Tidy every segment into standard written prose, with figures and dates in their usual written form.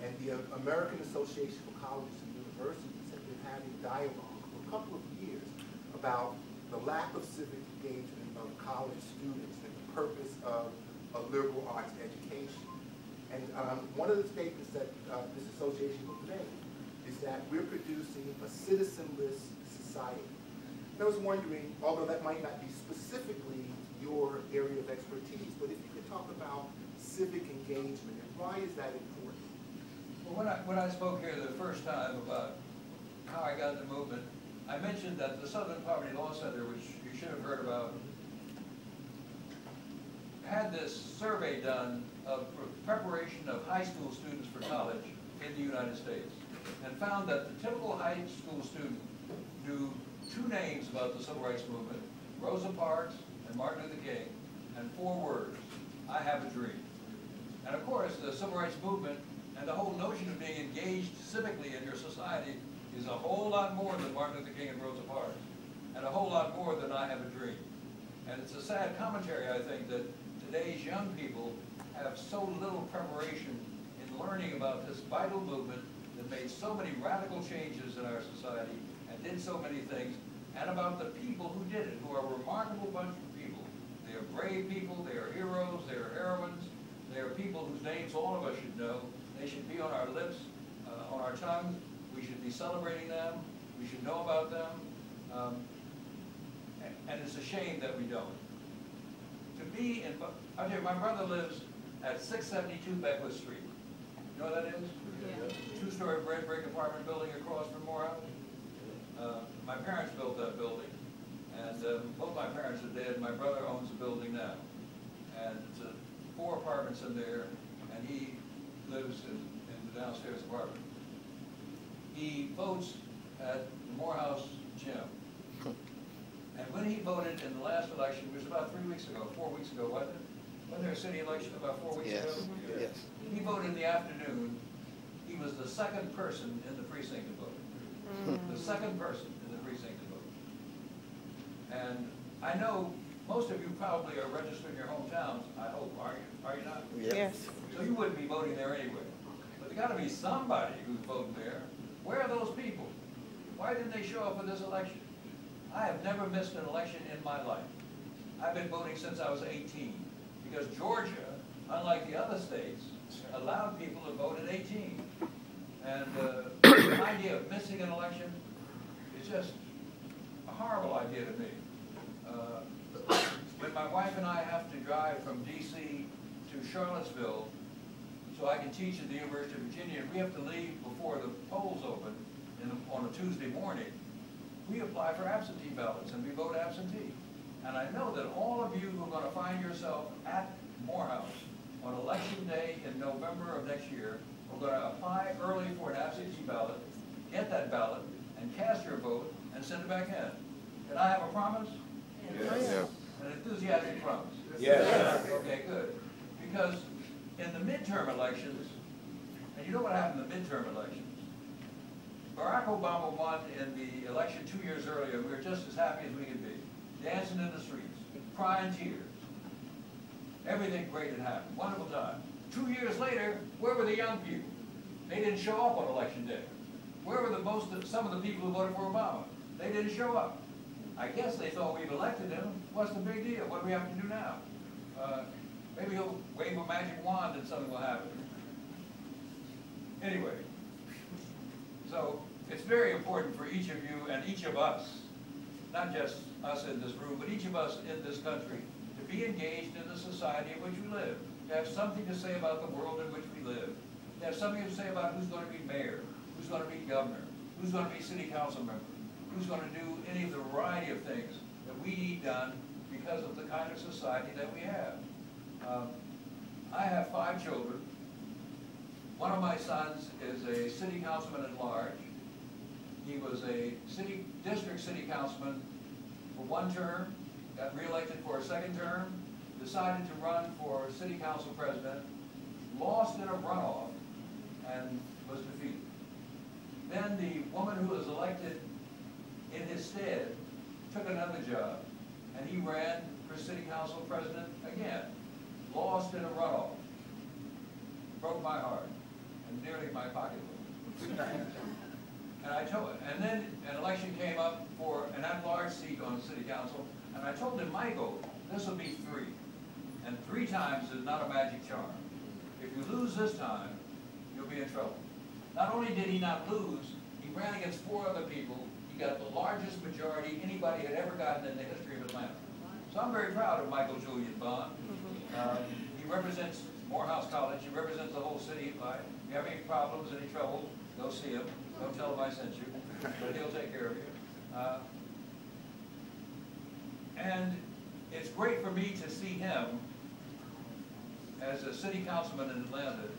And the American Association for Colleges and Universities have been having dialogue for a couple of years about the lack of civic engagement of college students and the purpose of a liberal arts education. And one of the statements that this association will make is that we're producing a citizenless society. And I was wondering, although that might not be specifically your area of expertise, but if you could talk about civic engagement and why is that important? Well, when I spoke here the first time about how I got in the movement, I mentioned that the Southern Poverty Law Center, which you should have heard about, had this survey done of preparation of high school students for college in the United States, and found that the typical high school student knew two names about the Civil Rights Movement, Rosa Parks and Martin Luther King, and 4 words: I have a dream. And of course, the Civil Rights Movement and the whole notion of being engaged civically in your society is a whole lot more than Martin Luther King and Rosa Parks, and a whole lot more than I have a dream. And it's a sad commentary, I think, that today's young people have so little preparation in learning about this vital movement that made so many radical changes in our society and did so many things, and about the people who did it, who are a remarkable bunch of people. They are brave people, they are heroes, they are heroines, they are people whose names all of us should know. They should be on our lips, on our tongues. We should be celebrating them. We should know about them. And it's a shame that we don't. To be in, I'll tell you, my brother lives at 672 Beckwith Street. You know what that is? Yeah. 2-story brick apartment building across from Morehouse. My parents built that building, and both my parents are dead. My brother owns the building now, and it's 4 apartments in there, and he lives in the downstairs apartment. He votes at the Morehouse gym. And when he voted in the last election, which was about 3 weeks ago, 4 weeks ago, wasn't it? Wasn't there a city election about 4 weeks ago? Yes. He voted in the afternoon. He was the 2nd person in the precinct to vote. The 2nd person in the precinct to vote. And I know most of you probably are registered in your hometowns, I hope, are you? Are you not? Yes. So you wouldn't be voting there anyway. But there's got to be somebody who's voting there. Where are those people? Why didn't they show up for this election? I have never missed an election in my life. I've been voting since I was 18, because Georgia, unlike the other states, allowed people to vote at 18. And the idea of missing an election is just a horrible idea to me. When my wife and I have to drive from D.C. to Charlottesville so I can teach at the University of Virginia, and we have to leave before the polls open on a Tuesday morning, we apply for absentee ballots and we vote absentee. And I know that all of you who are going to find yourself at Morehouse on election day in November of next year are going to apply early for an absentee ballot, get that ballot, and cast your vote and send it back in. Can I have a promise? Yes. Yes. An enthusiastic promise? Yes. Okay, good. Because in the midterm elections, and you know what happened in the midterm elections? Barack Obama won in the election 2 years earlier. We were just as happy as we could be. Dancing in the streets, crying tears. Everything great had happened. Wonderful time. 2 years later, where were the young people? They didn't show up on election day. Where were some of the people who voted for Obama? They didn't show up. I guess they thought we've elected him. What's the big deal? What do we have to do now? Maybe he'll wave a magic wand and something will happen. Anyway, so it's very important for each of you and each of us, not just us in this room, but each of us in this country, to be engaged in the society in which we live, to have something to say about the world in which we live, to have something to say about who's going to be mayor, who's going to be governor, who's going to be city council member, who's going to do any of the variety of things that we need done because of the kind of society that we have. I have 5 children. One of my sons is a city councilman at large. He was a district city councilman for 1 term, got reelected for a 2nd term, decided to run for city council president, lost in a runoff, and was defeated. Then the woman who was elected in his stead took another job, and he ran for city council president again, lost in a runoff. Broke my heart. and nearly my pocketbook. And I told him, and then an election came up for an at-large seat on the city council, and I told him my goal, this will be 3. And 3 times is not a magic charm. If you lose this time, you'll be in trouble. Not only did he not lose, he ran against 4 other people. He got the largest majority anybody had ever gotten in the history of Atlanta. So I'm very proud of Michael Julian Bond. He represents Morehouse College. He represents the whole city. If you have any problems, any trouble, go see him. Don't tell him I sent you, but he'll take care of you. And it's great for me to see him as a city councilman in Atlanta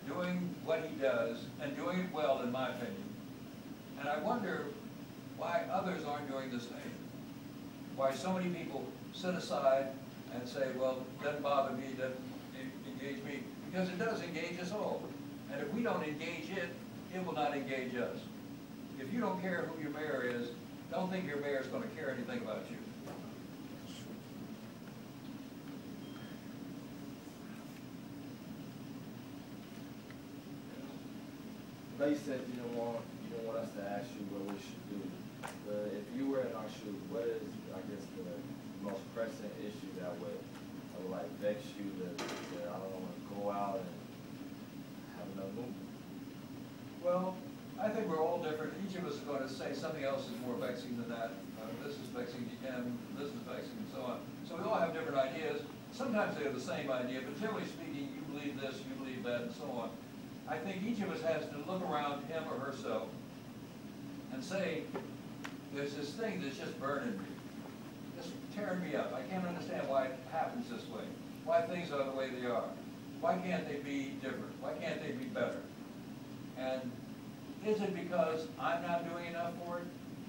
doing what he does and doing it well, in my opinion. And I wonder why others aren't doing the same. Why so many people sit aside and say, well, it doesn't bother me, it doesn't engage me, because it does engage us all. And if we don't engage it, it will not engage us. If you don't care who your mayor is, don't think your mayor is going to care anything about you. But you said you don't want us to ask you what we should do. But if you were in our shoes, what is, I guess, the most pressing issue that would like vex you that I don't want to go out and have another movement? Well, I think we're all different. Each of us is going to say something else is more vexing than that. This is vexing to him, this is vexing, and so on. So we all have different ideas. Sometimes they have the same idea, but generally speaking, you believe this, you believe that, and so on. I think each of us has to look around him or herself and say, there's this thing that's just burning me, just tearing me up. I can't understand why it happens this way, why things are the way they are. Why can't they be different? Why can't they be better? And is it because I'm not doing enough for it?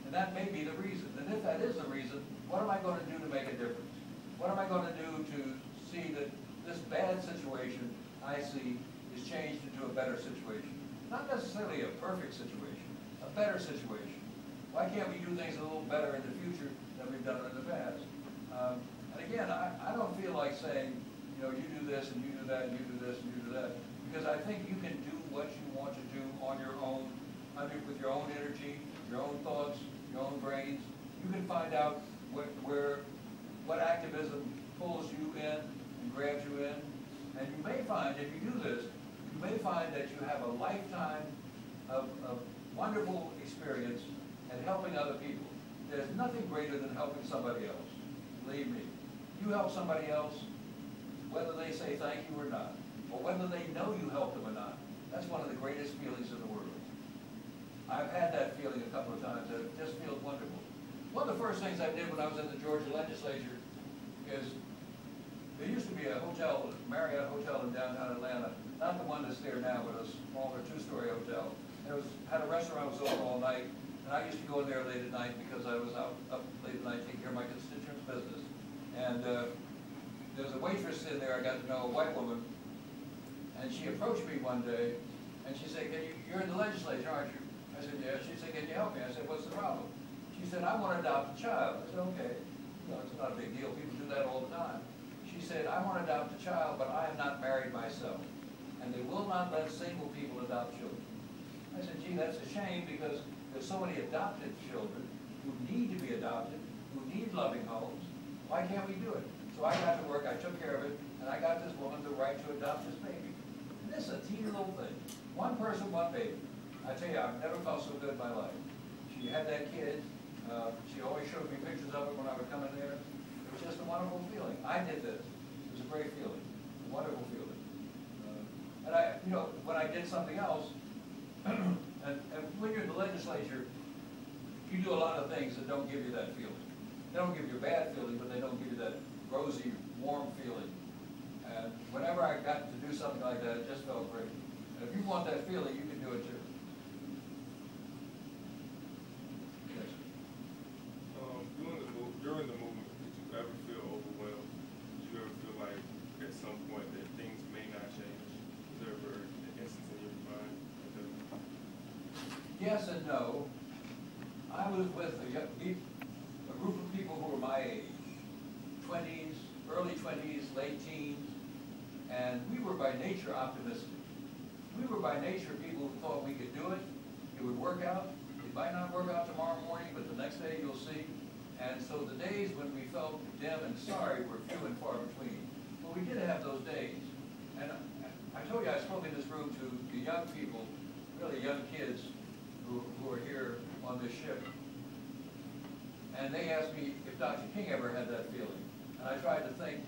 And that may be the reason. And if that is the reason, what am I going to do to make a difference? What am I going to do to see that this bad situation I see is changed into a better situation? Not necessarily a perfect situation, a better situation. Why can't we do things a little better in the future than we've done in the past? And again, I don't feel like saying, you know, you do this and you do that and you do this and you do that, because I think you can do what you want to do on your own, with your own energy, your own thoughts, your own brains. You can find out what activism pulls you in and grabs you in. And you may find, if you do this, you may find that you have a lifetime of wonderful experience at helping other people. There's nothing greater than helping somebody else. Believe me. You help somebody else, whether they say thank you or not, or whether they know you helped them or not, that's one of the greatest feelings in the world. I've had that feeling a couple of times, and it just feels wonderful. One of the first things I did when I was in the Georgia legislature is, there used to be a hotel, Marriott Hotel in downtown Atlanta, not the one that's there now, but a smaller 2-story hotel. And it had a restaurant that was open all night, and I used to go in there late at night because I was up late at night taking care of my constituents' business. And there's a waitress in there I got to know, a white woman, and she approached me one day, and she said, you're in the legislature, aren't you? I said, yeah. She said, can you help me? I said, what's the problem? She said, I want to adopt a child. I said, okay. No, it's not a big deal. People do that all the time. She said, I want to adopt a child, but I am not married myself. And they will not let single people adopt children. I said, gee, that's a shame, because there's so many adopted children who need to be adopted, who need loving homes. Why can't we do it? So I got to work, I took care of it, and I got this woman the right to adopt this baby. And this is a teeny little thing. One person, one baby. I tell you, I've never felt so good in my life. She had that kid. She always showed me pictures of it when I would come in there. It was just a wonderful feeling. I did this. It was a great feeling, a wonderful feeling. And when I did something else, and when you're in the legislature, you do a lot of things that don't give you that feeling. They don't give you a bad feeling, but they don't give you that rosy, warm feeling. And whenever I got to do something like that, it just felt great. And if you want that feeling, you can do it too. Yes. During the movement, did you ever feel overwhelmed? Did you ever feel like at some point that things may not change? Was there ever an instance in your mind? Yes and no. I was with a group of people who were my age, 20s, early 20s, late teens, and we were by nature optimistic. we were by nature people who thought we could do it. It would work out. It might not work out tomorrow morning, but the next day you'll see. And so the days when we felt dim and sorry were few and far between. But we did have those days. And I told you I spoke in this room to the young people, really young kids who are here on this ship. And they asked me if Dr. King ever had that feeling. And I tried to think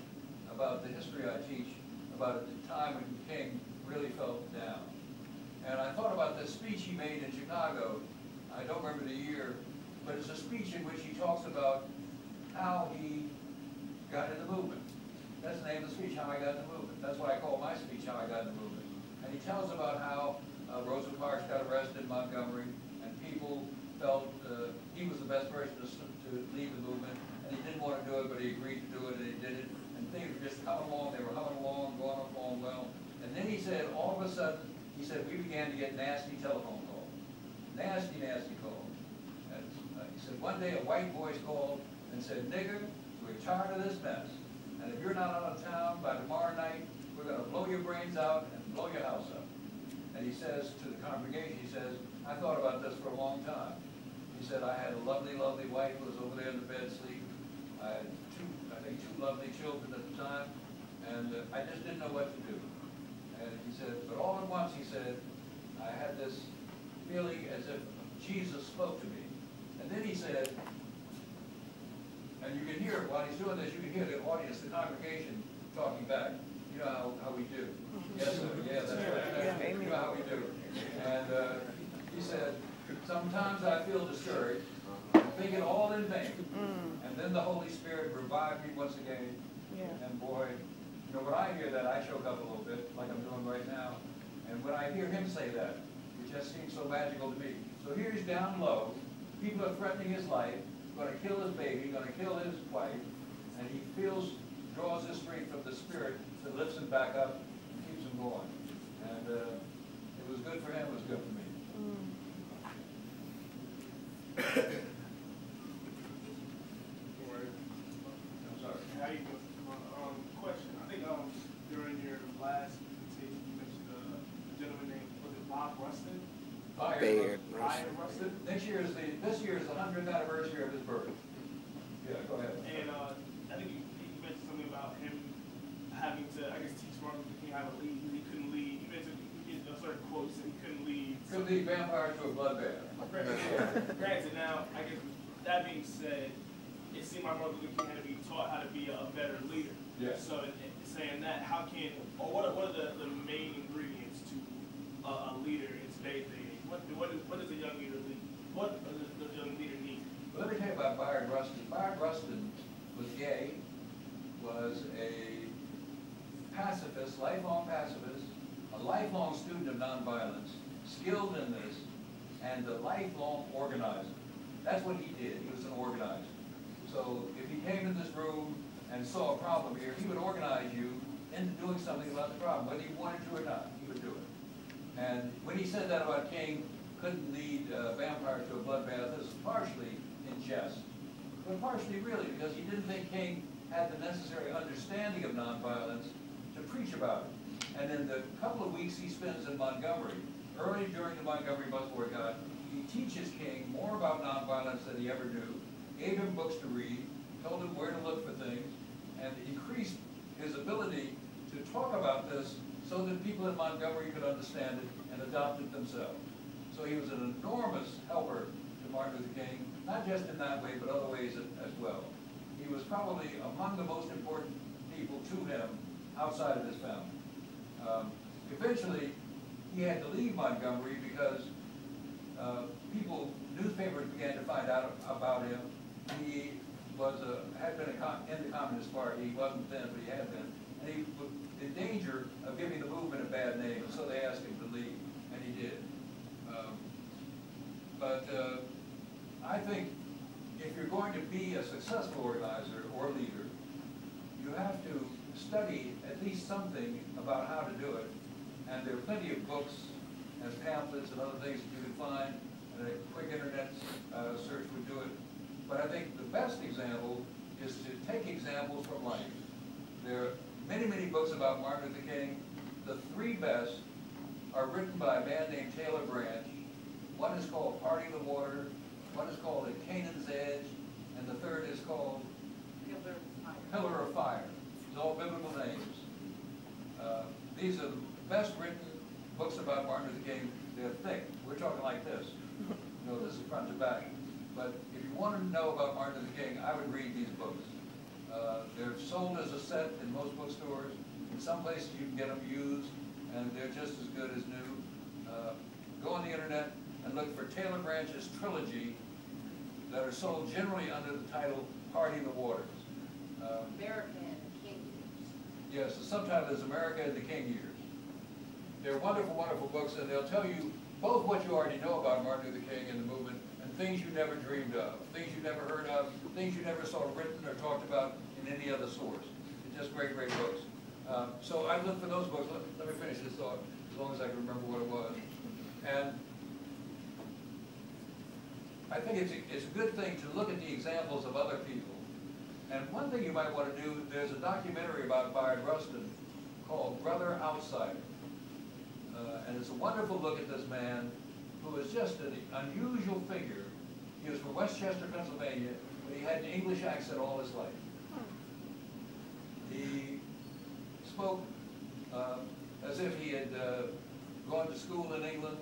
about the history I teach, about the time when King really felt down. And I thought about this speech he made in Chicago. I don't remember the year, but it's a speech in which he talks about how he got in the movement. That's the name of the speech, How I Got in the Movement. That's what I call my speech, How I Got in the Movement. And he tells about how Rosa Parks got arrested in Montgomery, and people felt he was the best person to lead the movement, and he didn't want to do it, but he agreed to do it, and he did it, and things were just coming along, they were humming along, going along well. And then he said, all of a sudden, he said, we began to get nasty telephone calls. Nasty, nasty calls. And he said, one day a white voice called and said, nigger, we're tired of this mess. And if you're not out of town by tomorrow night, we're going to blow your brains out and blow your house up. And he says to the congregation, he says, I thought about this for a long time. He said, I had a lovely, lovely wife who was over there in the bed asleep. I had two lovely children at the time, and I just didn't know what to do. And he said, but all at once, he said, I had this feeling as if Jesus spoke to me. And then he said, and you can hear, while he's doing this, you can hear the audience, the congregation, talking back. You know how we do. Yes, sir. Yeah, that's right. You know how we do. And he said, sometimes I feel discouraged, thinking all in vain. And then the Holy Spirit revived me once again. And boy, you know, when I hear that, I choke up a little bit, like I'm doing right now. And when I hear him say that, it just seems so magical to me. So here he's down low. People are threatening his life, going to kill his baby, going to kill his wife. And he draws his strength from the Spirit that lifts him back up and keeps him going. And it was good for him, it was good for me. I'm sorry. How you doing? Question. I think during your last presentation you mentioned a gentleman named, was it Bob Rustin? Bayard Rustin. This year is the 100th anniversary of his birth. Yeah, go ahead. And I think you mentioned something about him having to, I guess, teach Martin Luther King how to lead. He couldn't lead. You mentioned a certain quote said he couldn't lead. Couldn't lead vampires to a bloodbath. Granted, now, I guess, that being said, it seemed like Martin Luther King had to be taught how to be a better leader. Yes. So, in saying that, how can, or what are the main ingredients to a leader in today's day? What does a young leader need? What does a young leader need? Well, let me tell you about Bayard Rustin. Bayard Rustin was gay, was a pacifist, lifelong pacifist, a lifelong student of nonviolence, skilled in this, and a lifelong organizer. That's what he did. He was an organizer. So if he came in this room and saw a problem here, he would organize you into doing something about the problem, whether you wanted to or not, he would do it. And when he said that about King, couldn't lead vampires to a bloodbath, this was partially in jest, but partially really because he didn't think King had the necessary understanding of nonviolence to preach about it. And in the couple of weeks he spends in Montgomery, early during the Montgomery bus boycott, he teaches King more about nonviolence than he ever knew, gave him books to read, told him where to look for things, and increased his ability to talk about this so that people in Montgomery could understand it and adopt it themselves. So he was an enormous helper to Martin Luther King, not just in that way, but other ways as well. He was probably among the most important people to him outside of his family. Eventually, he had to leave Montgomery because newspapers began to find out about him. He had been in the Communist Party. He wasn't then, but he had been. And he was in danger of giving the movement a bad name, so they asked him to leave, and he did. I think if you're going to be a successful organizer or leader, you have to study at least something about how to do it. And there are plenty of books and pamphlets and other things that you can find, and a quick internet search would do it. But I think the best example is to take examples from life. There are many, many books about Martin Luther King. The three best are written by a man named Taylor Branch. One is called Parting the Water, one is called At Canaan's Edge, and the third is called Pillar of Fire. It's all biblical names. These are the best written books about Martin Luther King. They're thick. We're talking like this. You know, this is front to back. But if you want to know about Martin Luther King, I would read these books. They're sold as a set in most bookstores. In some places you can get them used, and they're just as good as new. Go on the internet and look for Taylor Branch's trilogy that are sold generally under the title Parting the Waters. America and the King Years. Yes, the subtitle is America and the King Years. They're wonderful, wonderful books, and they'll tell you both what you already know about Martin Luther King and the movement, and things you never dreamed of, things you never heard of, things you never saw written or talked about in any other source. They're just great, great books. So I looked for those books. Let me finish this thought, as long as I can remember what it was. And I think it's a good thing to look at the examples of other people. And one thing you might want to do, there's a documentary about Bayard Rustin called Brother Outsider. And it's a wonderful look at this man who is just an unusual figure. He was from Westchester, Pennsylvania, but he had an English accent all his life. He spoke as if he had gone to school in England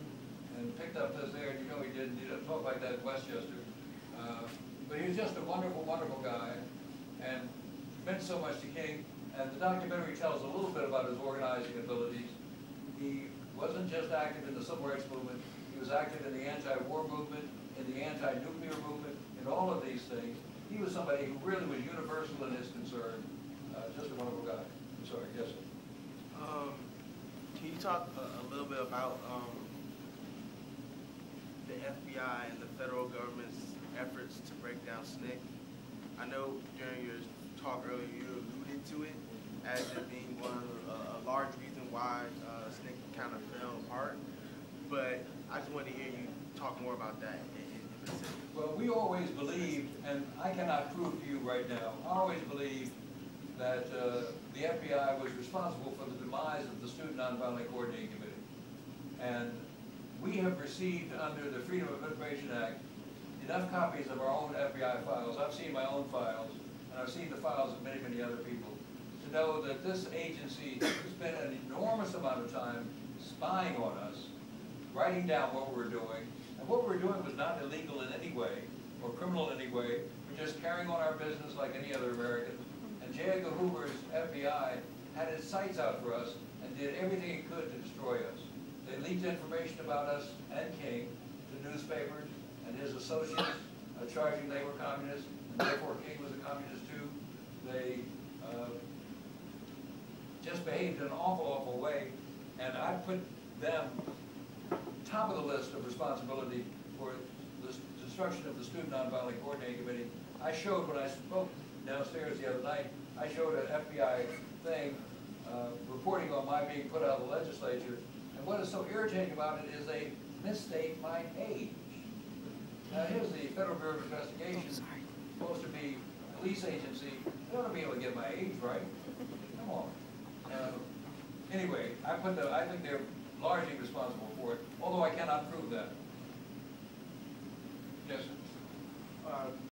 and picked up this there, and you know he didn't. He didn't talk like that in Westchester. But he was just a wonderful, wonderful guy, and meant so much to King. And the documentary tells a little bit about his organizing abilities. He wasn't just active in the civil rights movement, he was active in the anti-war movement, in the anti-nuclear movement, in all of these things. He was somebody who really was universal in his concern. Just a wonderful guy. I'm sorry, yes, sir. Can you talk a little bit about the FBI and the federal government's efforts to break down SNCC? I know during your talk earlier you alluded to it as it being a large reason why SNCC kind of fell apart, but I just wanted to hear you talk more about that in specific. Well, we always believed, and I cannot prove to you right now, I always believed that the FBI was responsible for the demise of the Student Nonviolent Coordinating Committee. And we have received under the Freedom of Information Act enough copies of our own FBI files. I've seen my own files, and I've seen the files of many, many other people, to know that this agency spent an enormous amount of time spying on us, writing down what we were doing. And what we were doing was not illegal in any way, or criminal in any way. We're just carrying on our business like any other American. And J. Edgar Hoover's FBI had its sights out for us and did everything it could to destroy us. They leaked information about us and King to newspapers and his associates, charging they were communists, and therefore King was a communist too. They just behaved in an awful, awful way, and I put them top of the list of responsibility for the destruction of the Student Nonviolent Coordinating Committee. I showed, when I spoke downstairs the other night, I showed an FBI thing reporting on my being put out of the legislature, and what is so irritating about it is they misstate my age. Now here's the Federal Bureau of Investigation, supposed to be a police agency. They ought to be able to get my age right. Come on. Anyway, I think they're largely responsible for it, although I cannot prove that. Yes, sir.